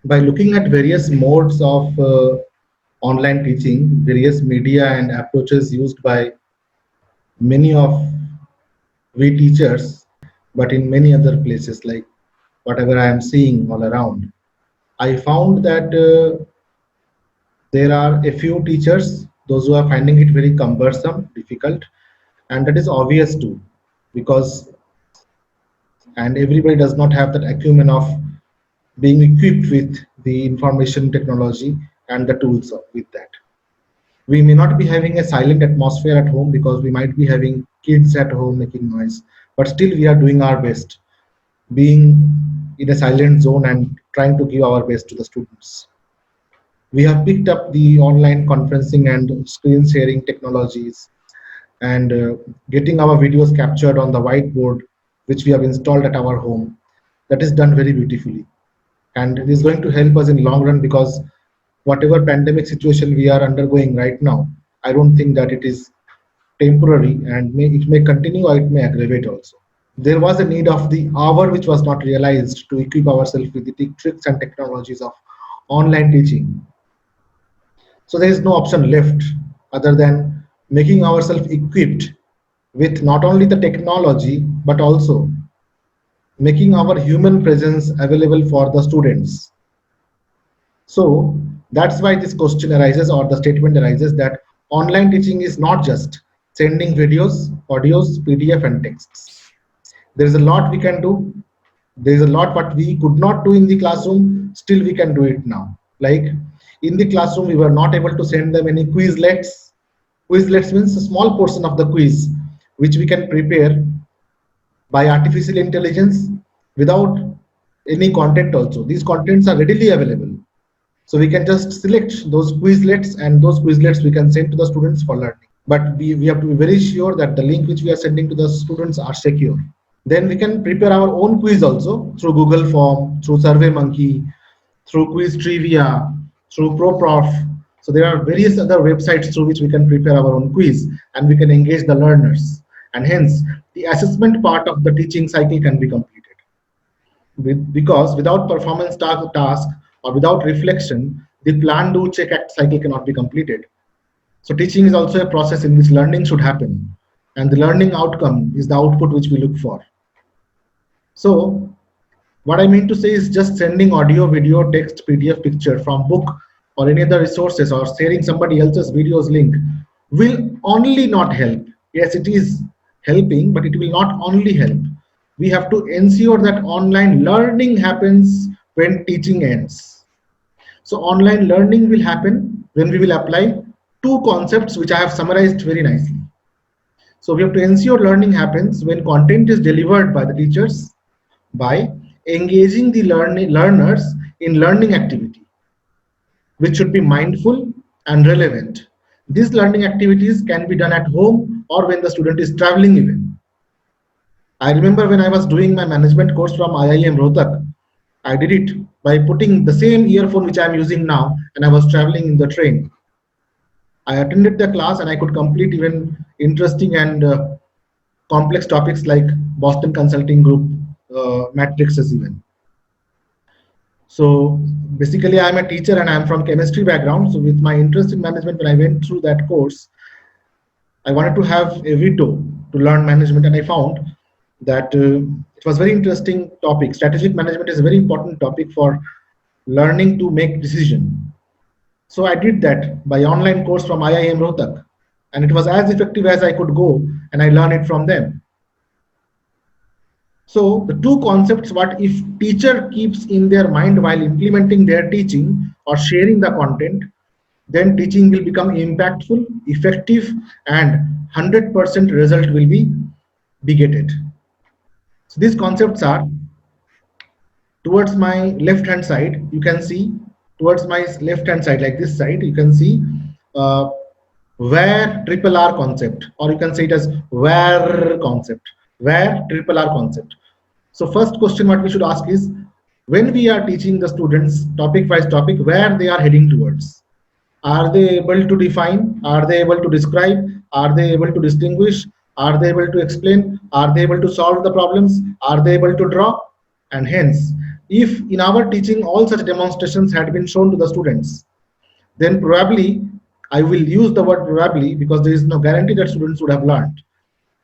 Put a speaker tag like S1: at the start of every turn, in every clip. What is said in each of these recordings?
S1: By looking at various modes of online teaching, various media and approaches used by many of we teachers, but in many other places, like whatever I am seeing all around, I found that there are a few teachers, those who are finding it very cumbersome, difficult, and that is obvious too, because and everybody does not have that acumen of being equipped with the information technology and the tools with that. We may not be having a silent atmosphere at home because we might be having kids at home making noise, but still we are doing our best, being in a silent zone and trying to give our best to the students. We have picked up the online conferencing and screen sharing technologies and getting our videos captured on the whiteboard, which we have installed at our home. That is done very beautifully. And it is going to help us in long run because whatever pandemic situation we are undergoing right now, I don't think that it is temporary and it may continue or it may aggravate also. There was a need of the hour which was not realized to equip ourselves with the tricks and technologies of online teaching. So there is no option left other than making ourselves equipped with not only the technology but also making our human presence available for the students. So that's why this question arises or the statement arises that online teaching is not just sending videos, audios, PDF and texts. There is a lot we can do. There is a lot what we could not do in the classroom, still we can do it now. Like in the classroom, we were not able to send them any Quizlets. Quizlets means a small portion of the quiz, which we can prepare by artificial intelligence without any content also. These contents are readily available. So we can just select those Quizlets and those Quizlets we can send to the students for learning. But we have to be very sure that the link which we are sending to the students are secure. Then we can prepare our own quiz also through Google Form, through SurveyMonkey, through Quiz Trivia, through ProProf. So there are various other websites through which we can prepare our own quiz and we can engage the learners. And hence, the assessment part of the teaching cycle can be completed. Because without performance task or without reflection, the plan, do, check, act cycle cannot be completed. So teaching is also a process in which learning should happen. And the learning outcome is the output which we look for. So what I mean to say is just sending audio, video, text, PDF, picture from book or any other resources or sharing somebody else's videos link will only not help. Yes, it is helping, but it will not only help. We have to ensure that online learning happens when teaching ends. So online learning will happen when we will apply two concepts which I have summarized very nicely. So we have to ensure learning happens when content is delivered by the teachers by engaging the learners in learning activity, which should be mindful and relevant. These learning activities can be done at home or when the student is traveling even. I remember when I was doing my management course from IIM Rohtak, I did it by putting the same earphone which I am using now and I was traveling in the train. I attended the class and I could complete even interesting and complex topics like Boston Consulting Group, matrices even. So basically I'm a teacher and I'm from chemistry background. So with my interest in management, when I went through that course, I wanted to have a veto to learn management and I found that it was very interesting topic. Strategic management is a very important topic for learning to make decision. So I did that by online course from IIM Rohtak and it was as effective as I could go and I learned it from them. So the two concepts, what if teacher keeps in their mind while implementing their teaching or sharing the content, then teaching will become impactful, effective, and 100% result will be getted. So these concepts are towards my left hand side, you can see towards my left hand side, like this side, you can see uh, where triple R concept, or you can say it as where concept, where triple R concept. So first question what we should ask is, when we are teaching the students topic wise topic, where they are heading towards? Are they able to define? Are they able to describe? Are they able to distinguish? Are they able to explain? Are they able to solve the problems? Are they able to draw? And hence, If in our teaching all such demonstrations had been shown to the students, then probably, I will use the word probably because there is no guarantee that students would have learned.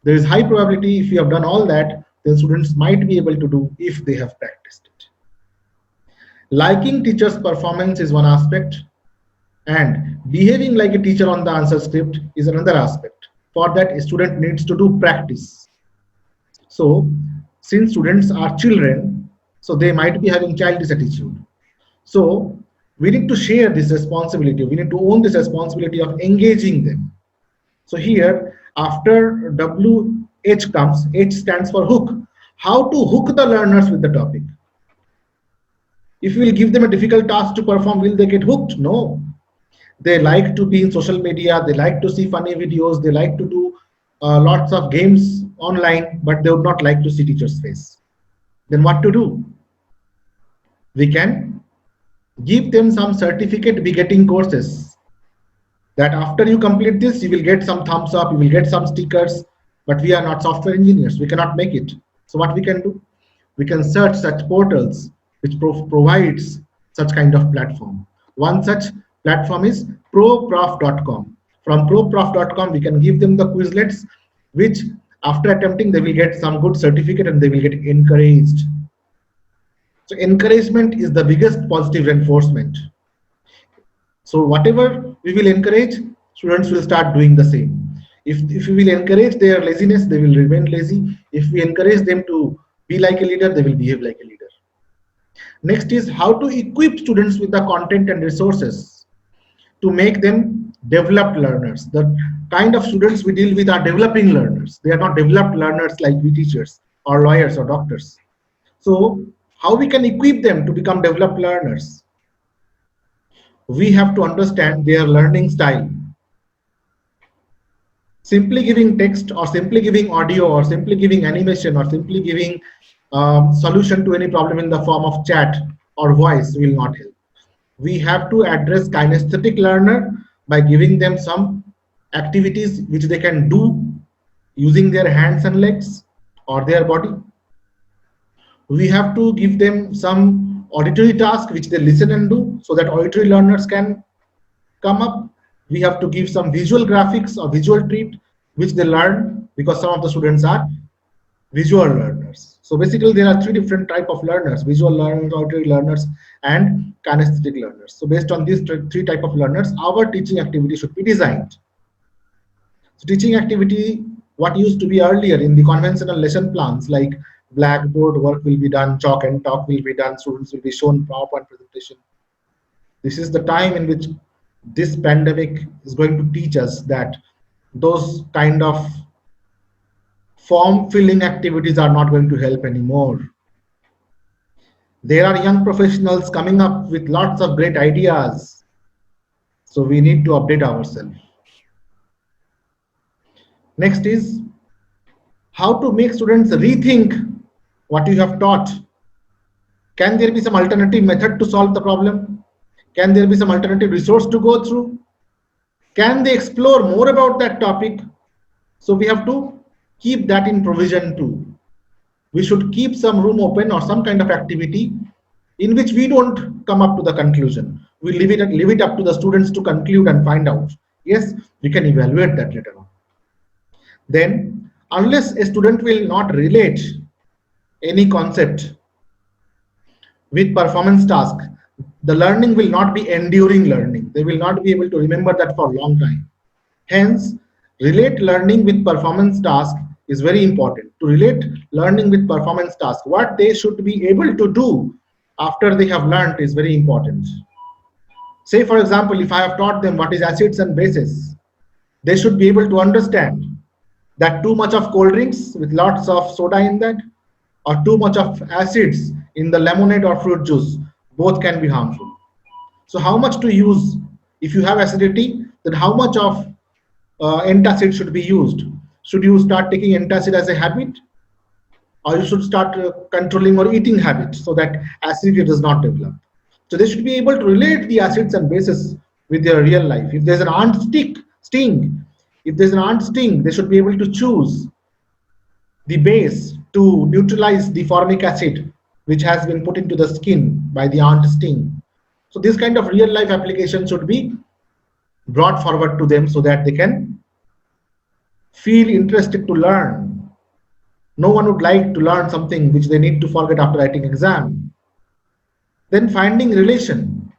S1: There is high probability if you have done all that, then students might be able to do if they have practiced it. Liking teacher's performance is one aspect, and behaving like a teacher on the answer script is another aspect. For that, a student needs to do practice. So, since students are children, so they might be having childish attitude. So, we need to share this responsibility. We need to own this responsibility of engaging them. So here, after WH comes, H stands for hook. How to hook the learners with the topic? If we will give them a difficult task to perform, will they get hooked? No. They like to be in social media, they like to see funny videos, they like to do lots of games online, but they would not like to see teacher's face. Then what to do? We can give them some certificate begetting courses that after you complete this, you will get some thumbs up, you will get some stickers, but we are not software engineers, we cannot make it. So what we can do? We can search such portals which provides such kind of platform. One such platform is proprof.com. From proprof.com, we can give them the Quizlets, which after attempting, they will get some good certificate and they will get encouraged. So encouragement is the biggest positive reinforcement. So whatever we will encourage, students will start doing the same. If we will encourage their laziness, they will remain lazy. If we encourage them to be like a leader, they will behave like a leader. Next is how to equip students with the content and resources to make them developed learners. The kind of students we deal with are developing learners. They are not developed learners like we teachers or lawyers or doctors. So how we can equip them to become developed learners? We have to understand their learning style. Simply giving text or simply giving audio or simply giving animation or simply giving solution to any problem in the form of chat or voice will not help. We have to address kinesthetic learner by giving them some activities which they can do using their hands and legs or their body. We have to give them some auditory task which they listen and do so that auditory learners can come up. We have to give some visual graphics or visual treat which they learn because some of the students are visual learners. So basically there are three different type of learners: visual learners, auditory learners, and kinesthetic learners. So based on these three type of learners, our teaching activity should be designed. So teaching activity, what used to be earlier in the conventional lesson plans like blackboard work will be done, chalk and talk will be done, students will be shown PowerPoint presentation. This is the time in which this pandemic is going to teach us that those kind of form filling activities are not going to help anymore. There are young professionals coming up with lots of great ideas. So we need to update ourselves. Next is how to make students rethink what you have taught. Can there be some alternative method to solve the problem? Can there be some alternative resource to go through? Can they explore more about that topic? So we have to keep that in provision too. We should keep some room open or some kind of activity in which we don't come up to the conclusion. We leave it up to the students to conclude and find out. Yes, we can evaluate that later on. Then, unless a student will not relate any concept with performance task, the learning will not be enduring learning. They will not be able to remember that for a long time. Hence, relate learning with performance task is very important. To relate learning with performance task, what they should be able to do after they have learned is very important. Say for example, if I have taught them what is acids and bases, they should be able to understand that too much of cold drinks with lots of soda in that or too much of acids in the lemonade or fruit juice, both can be harmful. So how much to use? If you have acidity, then how much of antacid should be used? Should you start taking antacid as a habit, or you should start controlling your eating habits so that acidity does not develop? So they should be able to relate the acids and bases with their real life. If there's an ant sting, if there's an ant sting, they should be able to choose the base to neutralize the formic acid which has been put into the skin by the ant sting. So this kind of real life application should be brought forward to them so that they can feel interested to learn. No one would like to learn something which they need to forget after writing exam. Then finding relation.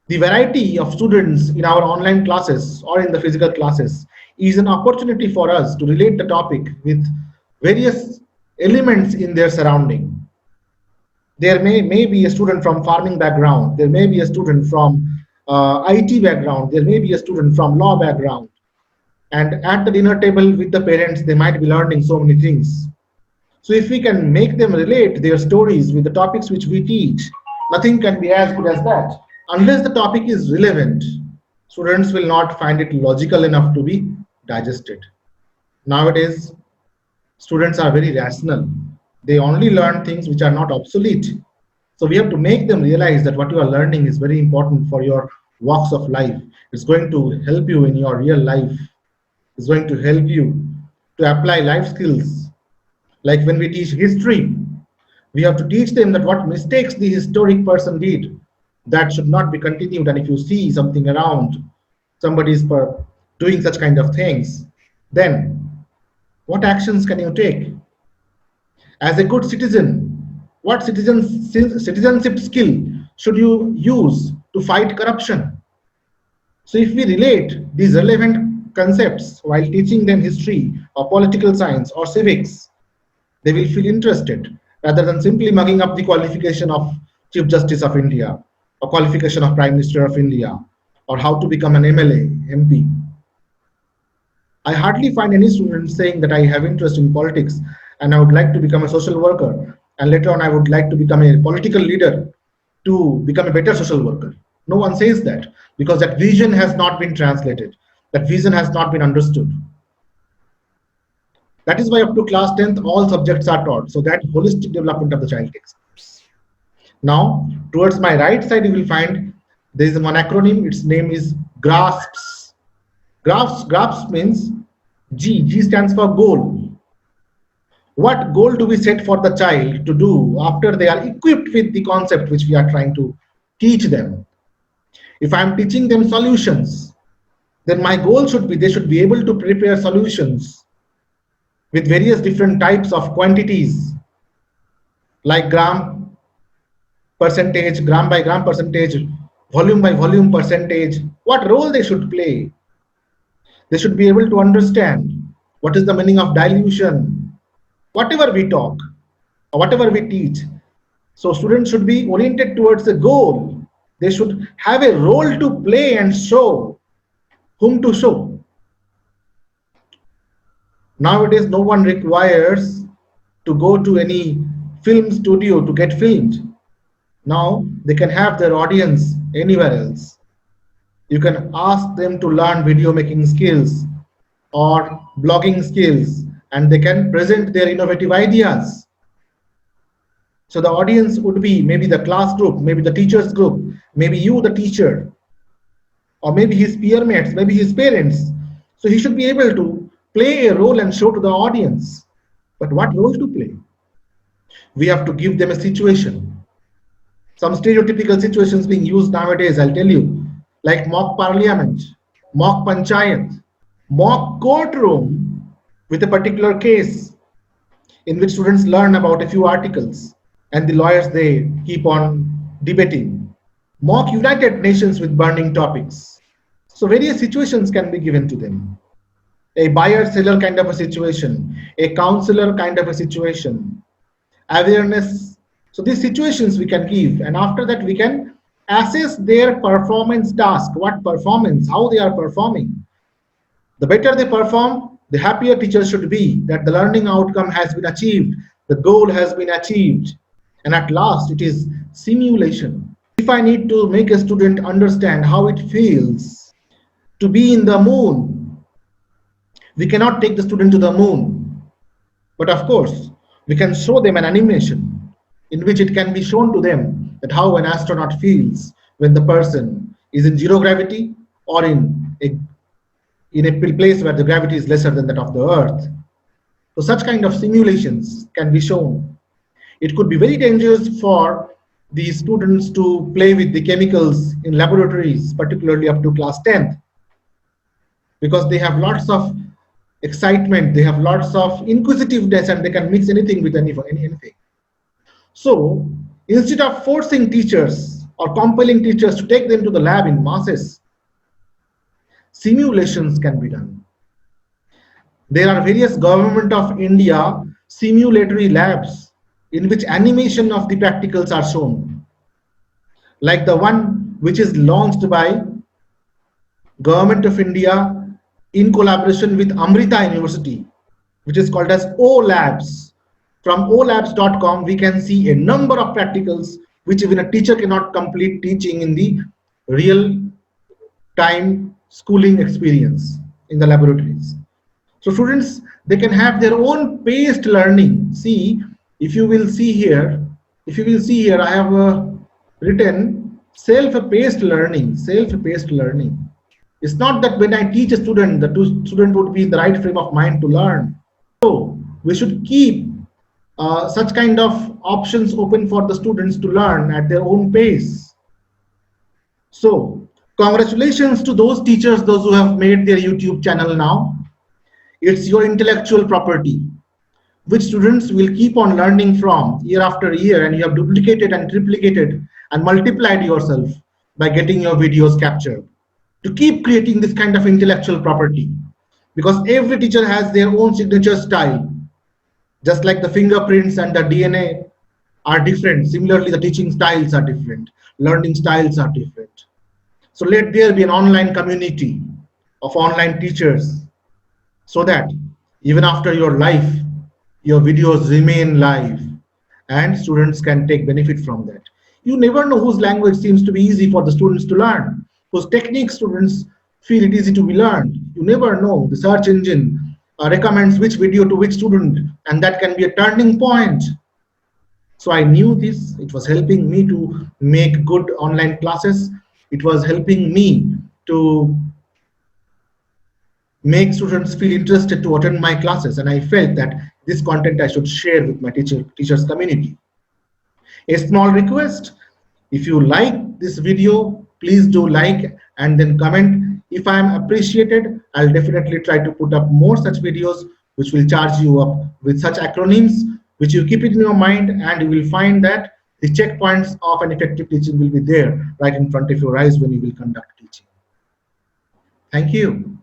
S1: The variety of students in our online classes or in the physical classes is an opportunity for us to relate the topic with various elements in their surrounding. There may be a student from farming background, there may be a student from IT background, there may be a student from law background. And at the dinner table with the parents, they might be learning so many things. So if we can make them relate their stories with the topics which we teach, nothing can be as good as that. Unless the topic is relevant, students will not find it logical enough to be digested. Nowadays, students are very rational. They only learn things which are not obsolete. So we have to make them realize that what you are learning is very important for your walks of life. It's going to help you in your real life. It's going to help you to apply life skills. Like when we teach history, we have to teach them that what mistakes the historic person did, that should not be continued. And if you see something around, somebody is doing such kind of things, then what actions can you take? As a good citizen, what citizenship skill should you use to fight corruption? So if we relate these relevant concepts while teaching them history or political science or civics, they will feel interested rather than simply mugging up the qualification of Chief Justice of India or qualification of Prime Minister of India or how to become an MLA, MP. I hardly find any student saying that I have interest in politics and I would like to become a social worker and later on I would like to become a political leader to become a better social worker. No one says that because that vision has not been translated. That vision has not been understood. That is why up to class 10th, all subjects are taught, so that holistic development of the child takes place. Now, towards my right side, you will find there is one acronym. Its name is GRASPS. GRASPS means G. G stands for goal. What goal do we set for the child to do after they are equipped with the concept which we are trying to teach them? If I am teaching them solutions, then my goal should be they should be able to prepare solutions with various different types of quantities like gram percentage, gram by gram percentage, volume by volume percentage, what role they should play. They should be able to understand what is the meaning of dilution, whatever we talk or whatever we teach. So students should be oriented towards a goal. They should have a role to play and show whom to show. Nowadays, no one requires to go to any film studio to get filmed. Now they can have their audience anywhere else. You can ask them to learn video making skills or blogging skills, and they can present their innovative ideas. So the audience would be maybe the class group, maybe the teachers group, maybe you, the teacher, or maybe his peer mates, maybe his parents. So he should be able to play a role and show to the audience. But what role to play? We have to give them a situation. Some stereotypical situations being used nowadays, I'll tell you, like mock parliament, mock panchayat, mock courtroom with a particular case in which students learn about a few articles and the lawyers, they keep on debating. Mock United Nations with burning topics. So various situations can be given to them. A buyer-seller kind of a situation, a counselor kind of a situation, awareness. So these situations we can give, and after that we can assess their performance task, what performance, how they are performing. The better they perform, the happier teachers should be that the learning outcome has been achieved, the goal has been achieved, and at last it is simulation. If I need to make a student understand how it feels to be in the moon, we cannot take the student to the moon, but of course we can show them an animation in which it can be shown to them that how an astronaut feels when the person is in zero gravity or in a place where the gravity is lesser than that of the earth. So such kind of simulations can be shown. It could be very dangerous for the students to play with the chemicals in laboratories, particularly up to class 10th, because they have lots of excitement, they have lots of inquisitiveness, and they can mix anything with anything. So instead of forcing teachers or compelling teachers to take them to the lab in masses, simulations can be done. There are various Government of India simulatory labs in which animation of the practicals are shown, like the one which is launched by Government of India in collaboration with Amrita University, which is called as OLabs. From olabs.com, we can see a number of practicals which even a teacher cannot complete teaching in the real time schooling experience in the laboratories. So students, they can have their own paced learning. See, if you will see here, I have written self-paced learning, self-paced learning. It's not that when I teach a student, the student would be in the right frame of mind to learn. So we should keep such kind of options open for the students to learn at their own pace. So congratulations to those teachers, those who have made their YouTube channel now. It's your intellectual property, which students will keep on learning from year after year, and you have duplicated and triplicated and multiplied yourself by getting your videos captured. To keep creating this kind of intellectual property, because every teacher has their own signature style. Just like the fingerprints and the DNA are different, similarly the teaching styles are different, learning styles are different. So let there be an online community of online teachers, so that even after your life, your videos remain live and students can take benefit from that. You never know whose language seems to be easy for the students to learn, whose techniques students feel it easy to be learned. You never know. The search engine recommends which video to which student, and that can be a turning point. So I knew this. It was helping me to make good online classes. It was helping me to make students feel interested to attend my classes, and I felt that this content I should share with my teachers community. A small request: if you like this video, please do like and then comment. If I am appreciated, I'll definitely try to put up more such videos which will charge you up with such acronyms, which you keep it in your mind, and you will find that the checkpoints of an effective teaching will be there right in front of your eyes when you will conduct teaching. Thank you.